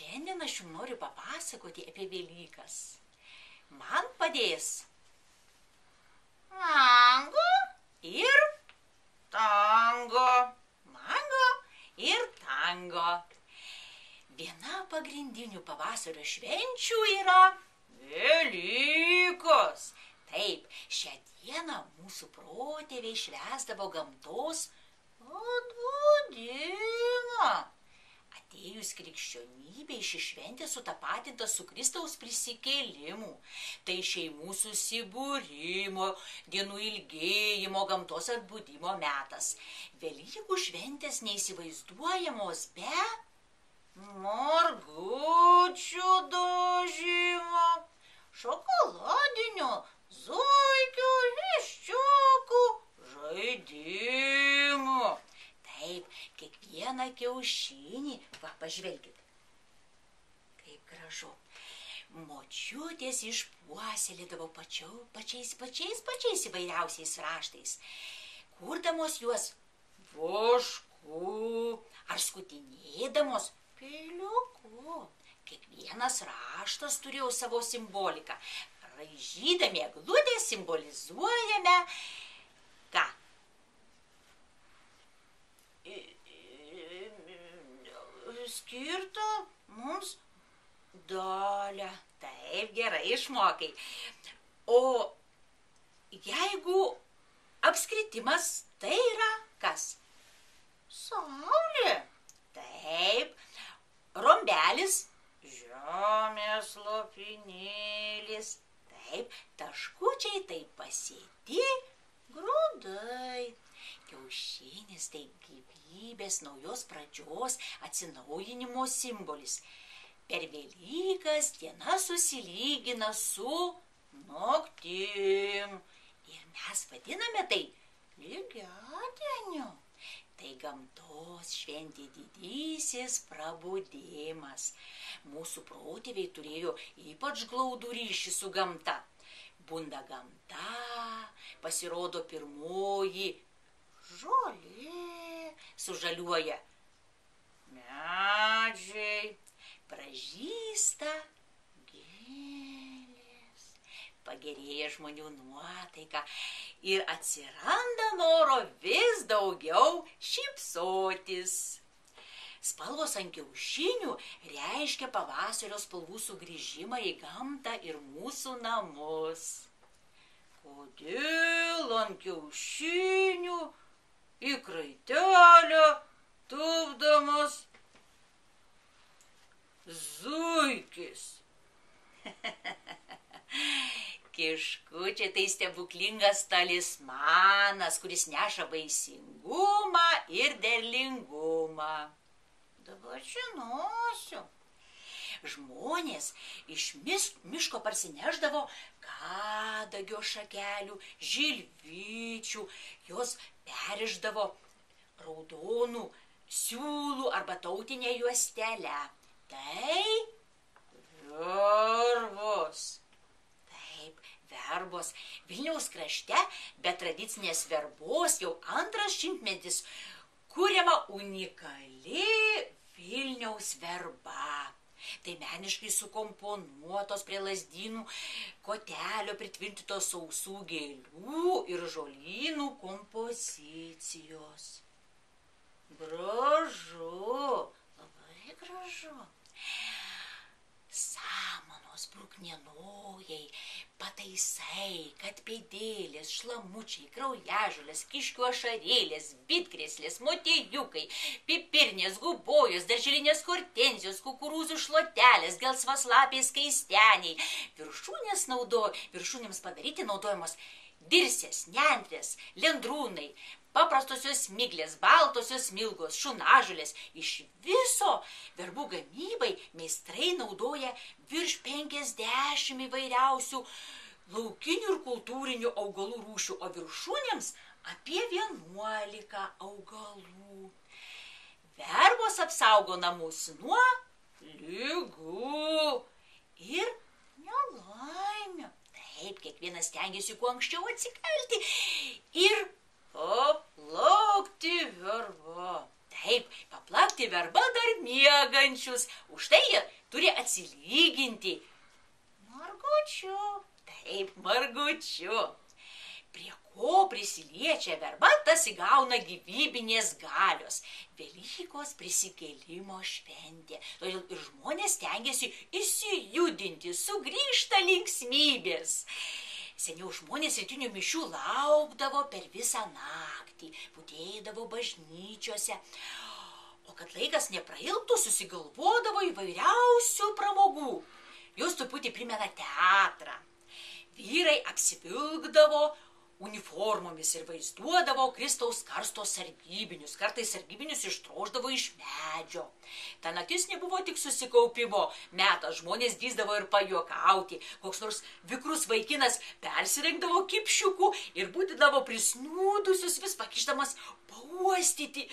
Šiandien aš jums noriu papasakoti apie Velykas. Man padės mango ir tango. Mango ir tango. Viena pagrindinių pavasario švenčių yra Velykos. Taip, šią dieną mūsų protėviai švęsdavo gamtos atbudimą. Atėjus krikščionybei ši šventė sutapatinta su Kristaus prisikėlimu. Tai šeimų susibūrimo, dienų ilgėjimo, gamtos atbudimo metas. Velykų šventės neįsivaizduojamos be margučių dažymo, šokoladinių zuikių, viščiukų žaidimų. Taip, kiekvieną kiaušinį, va, pažvelkit, kaip gražu. Močiutės išpuoselėdavo pačiais įvairiausiais raštais, kurdamos juos vašku ar skutinėdamos peiliuku. Kiekvienas raštas turėjo savo simboliką. Raižydami eglutę simbolizuojame ką? Skirta mums dalę. Taip, gerai išmokai. O jeigu apskritimas, tai yra kas? Saulė. Taip. Rombelis. Žemės lopinėlis. Taip. Taškučiai tai pasėti grūdai. Kiaušinis tai gyvybės, naujos pradžios, atsinaujinimo simbolis. Per Velykas diena susilygina su naktim. Ir mes vadiname tai lygiadieniu. Tai gamtos šventė didysis prabudimas. Mūsų protėviai turėjo ypač glaudų ryšį su gamta. Bunda gamta, pasirodo pirmoji žolė, sužaliuoja medžiai, pražysta gėlės, pagerėja žmonių nuotaika ir atsiranda noro vis daugiau šypsotis. Spalvos ant kiaušinių reiškia pavasario spalvų sugrįžimą į gamtą ir mūsų namus. Kodėl ant kiaušinių į kraitelę tupdomas zuikis? Kiškučiai tai stebuklingas talismanas, kuris neša vaisingumą ir derlingumą. Dabar žinosiu. Žmonės iš miško parsineždavo kadagio šakelių, žilvyčių, jos perišdavo raudonų siūlų arba tautinę juostelę. Tai verbos. Taip, verbos. Vilniaus krašte be tradicinės verbos jau antras šimtmetis kuriama unikali Vilniaus verba. Tai meniškai sukomponuotos prie lazdynų kotelio pritvirtintos sausų gėlių ir žolynų kompozicijos. Gražu, labai gražu. Samanos, bruknienojai, pataisai, katpėdėlės, šlamučiai, kraujažolės, kiškių ašarėlės, bitkrėslės, motiejukai, pipirnės, gubojos, darželinės hortenzijos, kukurūzų šluotelės, gelsvaslapiai skaisteniai. Viršūnėms padaryti naudojamos dirsės, nendrės, lendrūnai, paprastosios miglės, baltosios smilgos, šunažolės. Iš viso verbų gamybai meistrai naudoja virš 50 įvairiausių laukinių ir kultūrinių augalų rūšių, o viršūnėms apie 11 augalų. Verbos apsaugo namus nuo ligų ir nelaimių. Taip, kiekvienas stengiasi kuo anksčiau atsikelti ir aplaukti verba. Taip, paplakti verba dar miegančius, už tai jie turi atsilyginti. Margučiu. Taip, margučiu. Prie ko prisiliečia verba, tas įgauna gyvybinės galios. Velykos prisikėlimo šventė. Todėl ir žmonės stengiasi įsijudinti, sugrįžta linksmybės. Seniau žmonės rytinių mišių laukdavo per visą naktį, budėdavo bažnyčiose. O kad laikas neprailgtų, susigalvodavo įvairiausių pramogų. Jos truputį primena teatrą. Vyrai apsivilkdavo uniformomis ir vaizduodavo Kristaus karsto sargybinius. Kartais sargybinius ištrošdavo iš medžio. Ta naktis nebuvo tik susikaupimo metas, žmonės drįsdavo ir pajuokauti. Koks nors vikrus vaikinas persirengdavo kipšiukų ir būdavo prisnūdusius vis pakišdamas pauostyti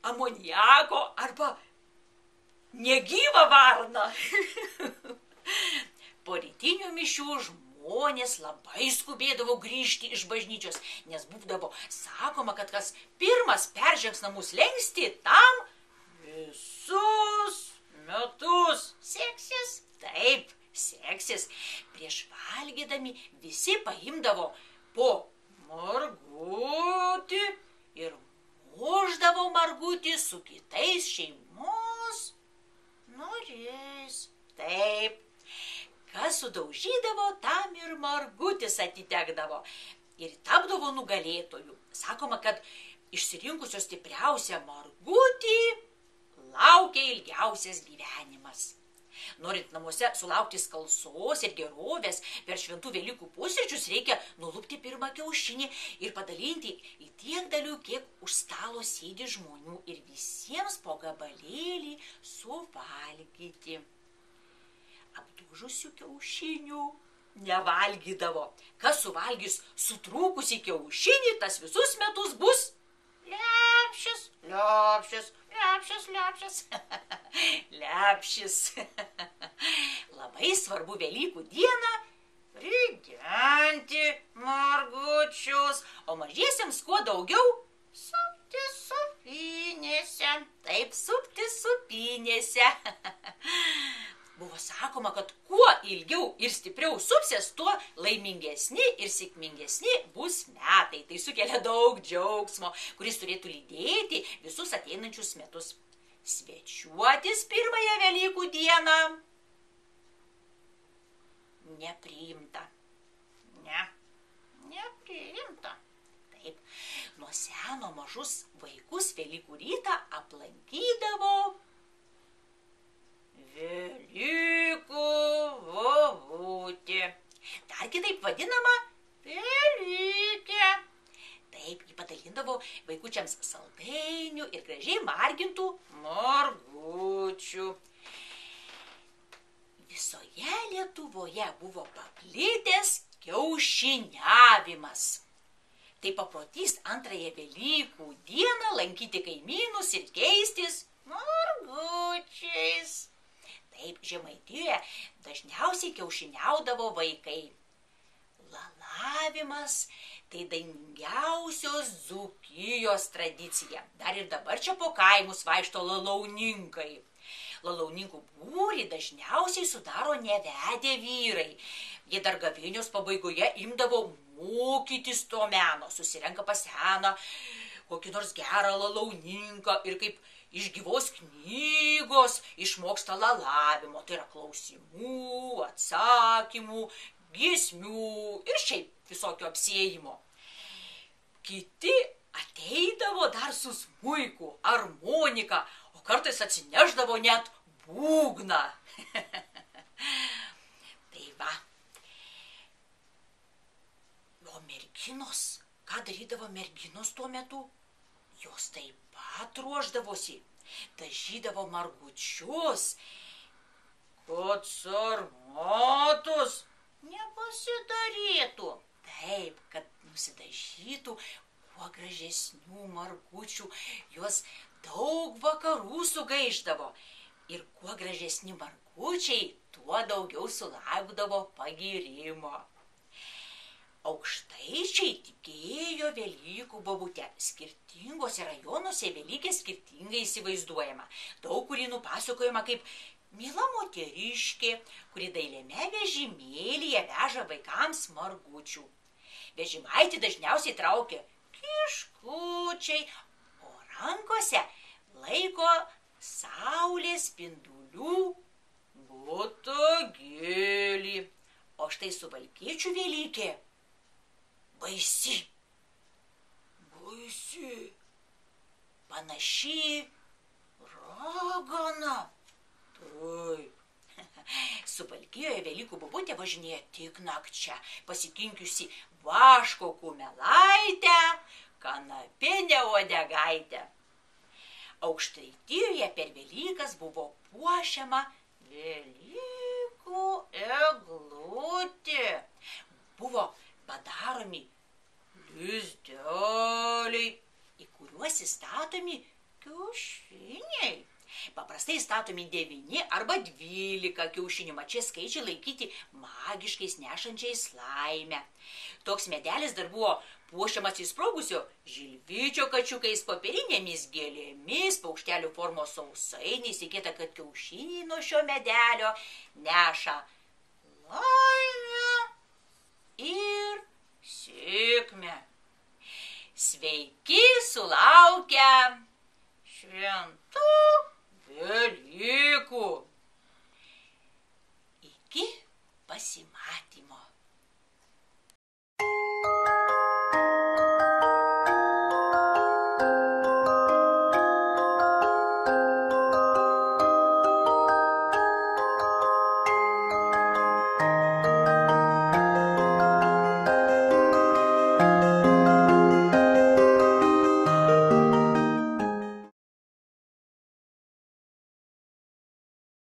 amoniako arba negyvą varną. Po rytinių mišių žmonės labai skubėdavo grįžti iš bažnyčios, nes būdavo sakoma, kad kas pirmas peržengs namų slenkstį, tam visus metus seksis. Taip, seksis. Prieš valgydami visi paimdavo po margutį ir mušdavo margutį su kitais šeimos nariais. Taip. Kas sudaužydavo, tam ir margutis atitekdavo ir tapdavo nugalėtojų. Sakoma, kad išsirinkusios stipriausią margutį laukia ilgiausias gyvenimas. Norint namuose sulaukti skalsos ir gerovės, per šventų Velykų pusryčius reikia nulupti pirmą kiaušinį ir padalinti į tiek dalių, kiek už stalo sėdi žmonių ir visiems po gabalėlį suvalgyti. Apdužusių kiaušinių nevalgydavo. Kas suvalgys sutrūkusį kiaušinį, tas visus metus bus lepšis, lepšis, lepšis, lepšis. Lepšis. Labai svarbu Velykų dieną ridenti margučius, o mažiesiems kuo daugiau supti supynėse. Taip, supti supynėse. Buvo sakoma, kad kuo ilgiau ir stipriau supsies, tuo laimingesni ir sėkmingesni bus metai. Tai sukelia daug džiaugsmo, kuris turėtų lydėti visus ateinančius metus. Svečiuotis pirmąją Velykų dieną nepriimta. Nepriimta. Taip, nuo seno mažus vaikus Velykų rytą aplankydavo Velykų bobutė. Dar kitaip vadinama Velykė. Taip, ji padalindavo vaikučiams saldainių ir gražiai margintų margučių. Visoje Lietuvoje buvo paplitęs kiaušiniavimas. Tai paprotys antrąją Velykų dieną lankyti kaimynus ir keistis margučiais. Taip, Žemaitijoje dažniausiai kiaušiniaudavo vaikai. Lalavimas tai dainingiausios Dzūkijos tradicija. Dar ir dabar čia po kaimus vaikšto lalauninkai. Lalauninkų būrį dažniausiai sudaro nevedę vyrai. Jie dar gavėnios pabaigoje imdavo mokytis to meno. Susirenka pas seną kokį nors gerą lalauninką ir kaip iš gyvos knygos išmoksta lalavimo. Tai yra klausimų, atsakymų, giesmių ir šiaip visokio apsiėjimo. Kiti ateidavo dar su smuiku, armonika, o kartais atsineždavo net būgną. Tai va. O merginos, ką darydavo merginos tuo metu? Jos taip pat ruošdavosi, dažydavo margučius, kad sarmatos nepasidarytų. Taip, kad nusidažytų kuo gražesnių margučių, juos daug vakarų sugaišdavo. Ir kuo gražesni margučiai, tuo daugiau sulaukdavo pagyrimo. Aukštaičiai tikėjo Velykų bobute. Skirtingose rajonuose Velykė skirtingai įsivaizduojama. Daug kuri nupasakojama kaip miela moteriškė, kuri dailiame vežimėlyje veža vaikams margučių. Vežimaitį dažniausiai traukia kiškučiai, o rankose laiko saulės spindulių botagėlį. O štai Suvalkiečių Velykė baisi, panaši ragana. Taip. Suvalkijoje Velykų bobutė važinėja tik nakčia, pasikinkiusi vaško kumelaitę, kanapinę uodegaitę. Aukštaitijoje per Velykas buvo puošiama Velykų eglutė. Buvo padaromi lizdeliai, į kuriuos įstatomi kiaušiniai. Paprastai statomi 9 arba 12 kiaušinių, mat šie skaičiai laikyti magiškais nešančiais laimę. Toks medelis dar buvo puošiamas įsprogusio žilvičio kačiukais, popierinėmis gėlėmis, paukštelių formos sausainiais. Tikėta, kad kiaušiniai nuo šio medelio neša laimę ir sėkmę. Sveiki sulaukę šventų Velykų. Iki pasimatymo.